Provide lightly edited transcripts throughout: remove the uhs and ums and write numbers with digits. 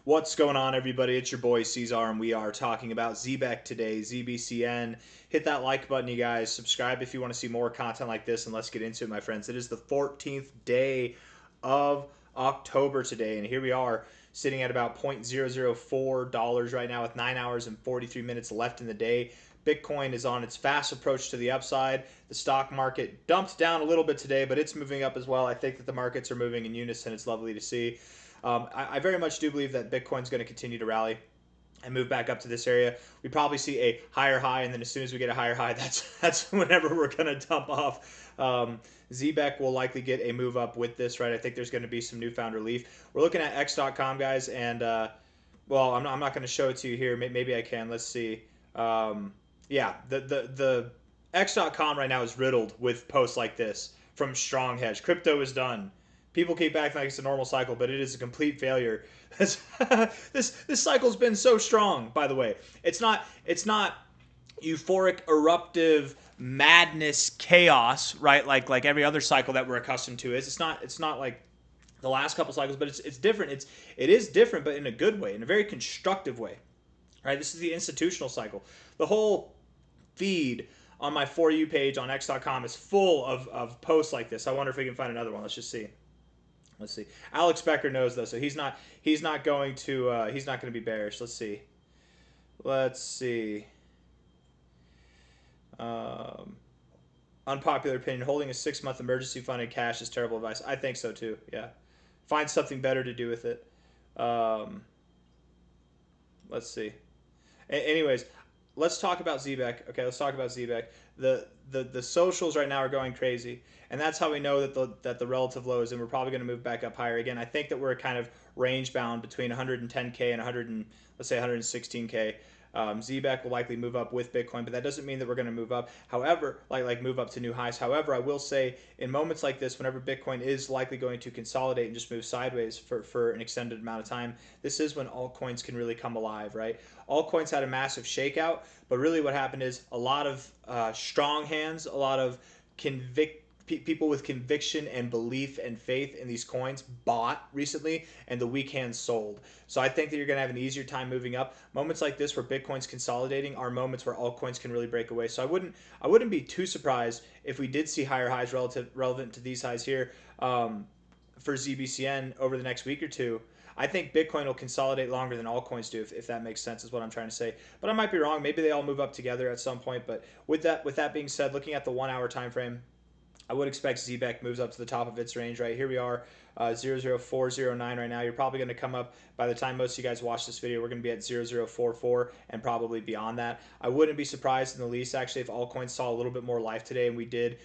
What's going on, everybody? It's your boy C-Zar, and we are talking about Zebec today, ZBCN. Hit that like button, you guys. Subscribe if you want to see more content like this, and let's get into it, my friends. It is the 14th day of October today, and here we are sitting at about $0.004 right now with 9 hours and 43 minutes left in the day. Bitcoin is on its fast approach to the upside. The stock market dumped down a little bit today, but it's moving up as well. I think that the markets are moving in unison. It's lovely to see. I very much do believe that Bitcoin's going to continue to rally and move back up to this area. We probably see a higher high, and then as soon as we get a higher high, that's whenever we're going to dump off. Zebec will likely get a move up with this, right? I think there's going to be some newfound relief. We're looking at x.com, guys, and well, I'm not going to show it to you here. Maybe I can. Let's see. Yeah, the x.com right now is riddled with posts like this from Strong Hedge. Crypto is done. People keep acting like it's a normal cycle, but it is a complete failure. This cycle's been so strong. By the way, it's not euphoric, eruptive madness, chaos, right? Like every other cycle that we're accustomed to is. It's not like the last couple cycles, but it's different. It is different, but in a good way, in a very constructive way, right? This is the institutional cycle. The whole feed on my For You page on x.com is full of posts like this. I wonder if we can find another one. Let's just see. Let's see. Alex Becker knows though, so he's not going to be bearish. Let's see. Let's see. Unpopular opinion: holding a 6-month emergency fund in cash is terrible advice. I think so too. Yeah. Find something better to do with it. Let's see. Anyways, let's talk about Zebec. Okay, let's talk about Zebec. The socials right now are going crazy, and that's how we know that the relative low is, and we're probably going to move back up higher again. I think that we're kind of range bound between 110k and 116k. Zebec will likely move up with Bitcoin, but that doesn't mean that we're going to move up. However, like move up to new highs. However, I will say in moments like this, whenever Bitcoin is likely going to consolidate and just move sideways for an extended amount of time, this is when altcoins can really come alive, right? Altcoins had a massive shakeout, but really what happened is a lot of strong hands, a lot of people with conviction and belief and faith in these coins bought recently, and the weak hands sold. So I think that you're going to have an easier time moving up. Moments like this where Bitcoin's consolidating are moments where altcoins can really break away. So I wouldn't be too surprised if we did see higher highs relevant to these highs here for ZBCN over the next week or two. I think Bitcoin will consolidate longer than altcoins do, if that makes sense, is what I'm trying to say. But I might be wrong. Maybe they all move up together at some point. But with that being said, looking at the 1 hour time frame, I would expect Zebec moves up to the top of its range, right? Here we are, 00409 right now. You're probably going to come up, by the time most of you guys watch this video, we're going to be at 0044 and probably beyond that. I wouldn't be surprised in the least, actually, if altcoins saw a little bit more life today, and we did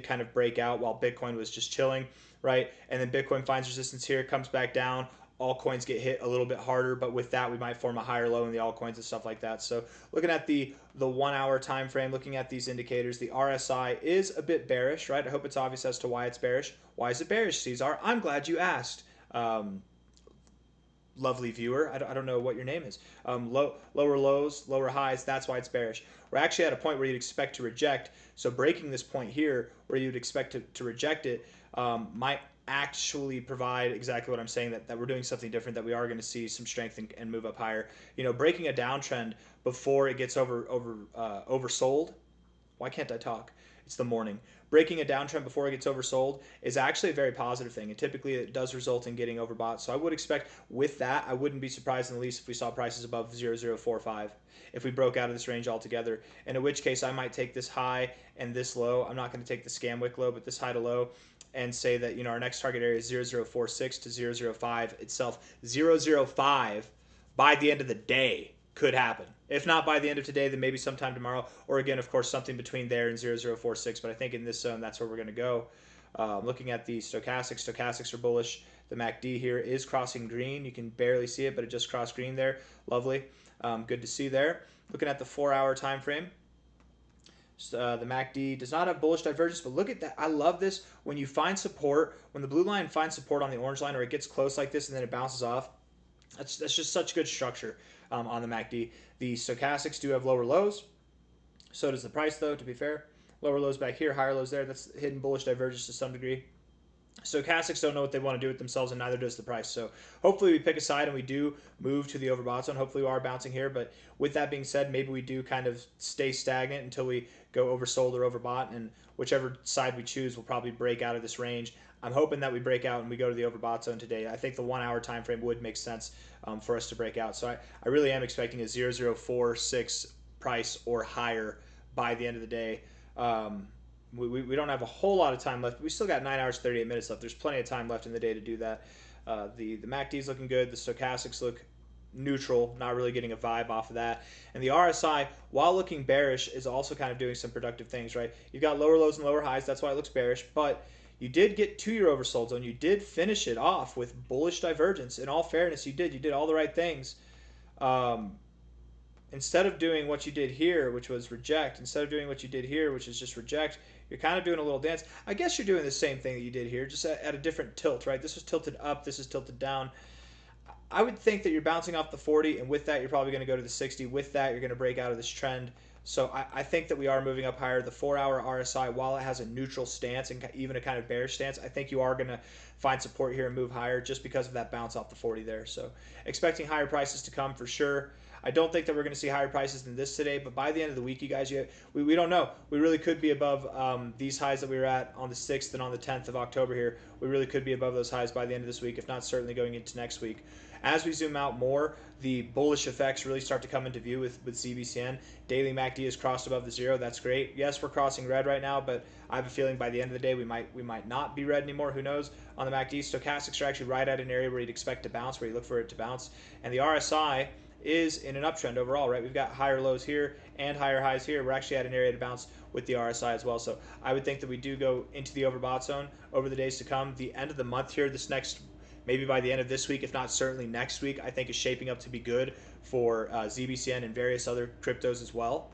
kind of break out while Bitcoin was just chilling, right? And then Bitcoin finds resistance here, comes back down. Altcoins get hit a little bit harder, but with that we might form a higher low in the altcoins and stuff like that. So looking at the 1 hour time frame, looking at these indicators, the RSI is a bit bearish, right? I hope it's obvious as to why it's bearish. Why is it bearish, C-Zar? I'm glad you asked. Lovely viewer, I don't know what your name is. Lower lows, lower highs, that's why it's bearish. We're actually at a point where you'd expect to reject, so breaking this point here where you'd expect to reject it might actually provide exactly what I'm saying, that we're doing something different, that we are going to see some strength and move up higher. You know, breaking a downtrend before it gets oversold. Why can't I talk? It's the morning. Breaking a downtrend before it gets oversold is actually a very positive thing, and typically it does result in getting overbought. So I would expect with that, I wouldn't be surprised in the least if we saw prices above 0045, if we broke out of this range altogether, and in which case I might take this high and this low. I'm not going to take the scam wick low, but this high to low, and say that, you know, our next target area is 0046 to 005 itself. 005 by the end of the day could happen. If not by the end of today, then maybe sometime tomorrow, or again, of course, something between there and 0046. But I think in this zone, that's where we're going to go. Looking at the stochastics are bullish. The MACD here is crossing green. You can barely see it, but it just crossed green there. Lovely. Good to see there. Looking at the 4 hour time frame. The MACD does not have bullish divergence, but look at that. I love this. When you find support, when the blue line finds support on the orange line, or it gets close like this and then it bounces off, that's just such good structure on the MACD. The stochastics do have lower lows. So does the price, though, to be fair. Lower lows back here, higher lows there. That's hidden bullish divergence to some degree. Stochastics don't know what they want to do with themselves, and neither does the price. So hopefully we pick a side and we do move to the overbought zone. Hopefully we are bouncing here. But with that being said, maybe we do kind of stay stagnant until we go oversold or overbought, and whichever side we choose will probably break out of this range. I'm hoping that we break out and we go to the overbought zone today. I think the 1 hour time frame would make sense for us to break out. So I really am expecting a 0046 price or higher by the end of the day. We don't have a whole lot of time left. We still got 9 hours 38 minutes left. There's plenty of time left in the day to do that. The MACD is looking good. The stochastics look neutral, not really getting a vibe off of that. And the RSI, while looking bearish, is also kind of doing some productive things, right? You've got lower lows and lower highs. That's why it looks bearish. But you did get to your oversold zone. You did finish it off with bullish divergence. In all fairness, you did. You did all the right things. Instead of doing what you did here, which was reject, instead of doing what you did here, which is just reject, you're kind of doing a little dance. I guess you're doing the same thing that you did here, just at a different tilt, right? This was tilted up, this is tilted down. I would think that you're bouncing off the 40, and with that, you're probably going to go to the 60. With that, you're going to break out of this trend. So I think that we are moving up higher. The 4-hour RSI, while it has a neutral stance and even a kind of bearish stance, I think you are going to find support here and move higher just because of that bounce off the 40 there. So expecting higher prices to come for sure. I don't think that we're going to see higher prices than this today, but by the end of the week, you guys, we don't know. We really could be above these highs that we were at on the 6th and on the 10th of October here. We really could be above those highs by the end of this week, if not certainly going into next week. As we zoom out more, the bullish effects really start to come into view with ZBCN. Daily MACD is crossed above the 0. That's great. Yes, we're crossing red right now, but I have a feeling by the end of the day we might not be red anymore. Who knows? On the MACD, stochastics are actually right at an area where you'd expect to bounce, where you look for it to bounce. And the RSI is in an uptrend overall, right? We've got higher lows here and higher highs here. We're actually at an area to bounce with the RSI as well. So I would think that we do go into the overbought zone over the days to come. The end of the month here, this next, maybe by the end of this week, if not certainly next week, I think is shaping up to be good for ZBCN and various other cryptos as well.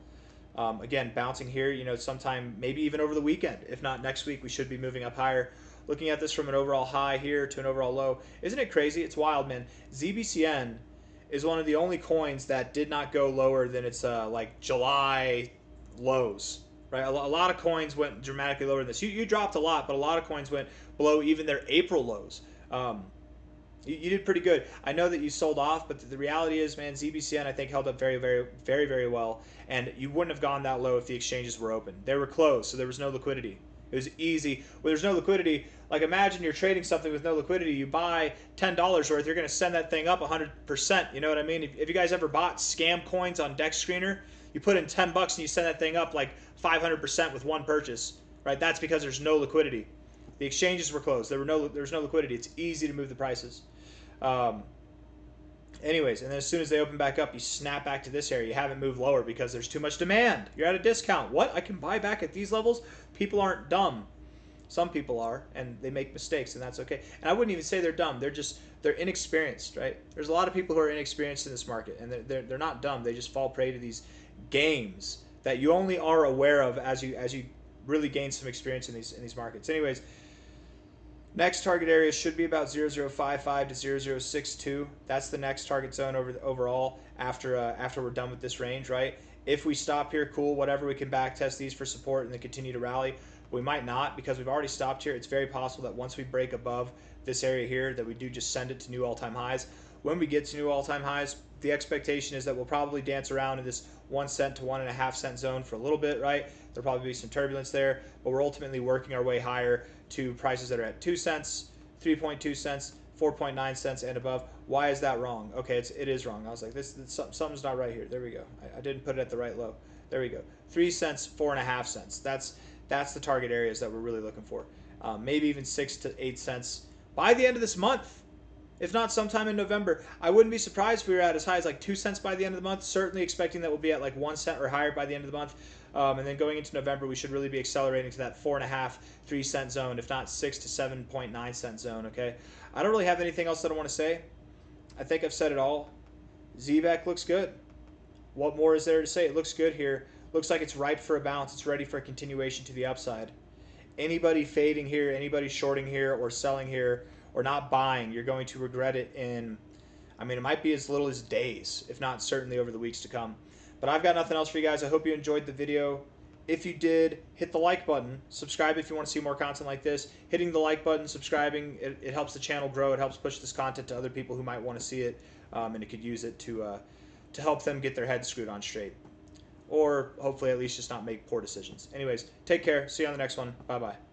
Again, bouncing here, sometime maybe even over the weekend. If not next week, we should be moving up higher. Looking at this from an overall high here to an overall low. Isn't it crazy? It's wild, man. ZBCN is one of the only coins that did not go lower than its like July lows, right? A lot of coins went dramatically lower than this. You dropped a lot, but a lot of coins went below even their April lows. You did pretty good. I know that you sold off, but the reality is, man, ZBCN I think held up very, very, very, very well, and you wouldn't have gone that low if the exchanges were open. They were closed, so there was no liquidity. It was easy. When there's no liquidity, like imagine you're trading something with no liquidity. You buy $10 worth, you're going to send that thing up 100%. You know what I mean? If you guys ever bought scam coins on Dex Screener, you put in $10 and you send that thing up like 500% with one purchase, right? That's because there's no liquidity. The exchanges were closed. There was no liquidity. It's easy to move the prices. Anyways, and then as soon as they open back up, you snap back to this area. You haven't moved lower because there's too much demand. You're at a discount. What? I can buy back at these levels? People aren't dumb. Some people are, and they make mistakes, and that's okay. And I wouldn't even say they're dumb. They're inexperienced, right? There's a lot of people who are inexperienced in this market, and they're not dumb. They just fall prey to these games that you only are aware of as you really gain some experience in these markets. Anyways, next target area should be about 0055 to 0062. That's the next target zone overall after we're done with this range, right? If we stop here, cool, whatever, we can back test these for support and then continue to rally. We might not because we've already stopped here. It's very possible that once we break above this area here that we do just send it to new all-time highs. When we get to new all-time highs, the expectation is that we'll probably dance around in this 1 cent to 1.5 cent zone for a little bit, right? There'll probably be some turbulence there, but we're ultimately working our way higher to prices that are at 2 cents, 3.2 cents, 4.9 cents and above. Why is that wrong? Okay, it is wrong. I was like, something's not right here. There we go. I didn't put it at the right low. There we go. 3 cents, 4.5 cents. That's the target areas that we're really looking for. Maybe even 6 to 8 cents by the end of this month, if not sometime in November. I wouldn't be surprised if we were at as high as like 2 cents by the end of the month. Certainly expecting that we'll be at like 1 cent or higher by the end of the month. And then going into November, we should really be accelerating to that 4.5, 3 cent zone, if not 6 to 7.9 cent zone. Okay, I don't really have anything else that I want to say. I think I've said it all. Zebec looks good. What more is there to say? It looks good here. Looks like it's ripe for a bounce. It's ready for a continuation to the upside. Anybody fading here, anybody shorting here or selling here or not buying, you're going to regret it in, I mean, it might be as little as days, if not certainly over the weeks to come. But I've got nothing else for you guys. I hope you enjoyed the video. if you did, hit the like button. Subscribe if you want to see more content like this. Hitting the like button, subscribing, it helps the channel grow. It helps push this content to other people who might want to see it, and it could use it to help them get their heads screwed on straight. Or hopefully at least just not make poor decisions. Anyways, take care. See you on the next one. Bye-bye.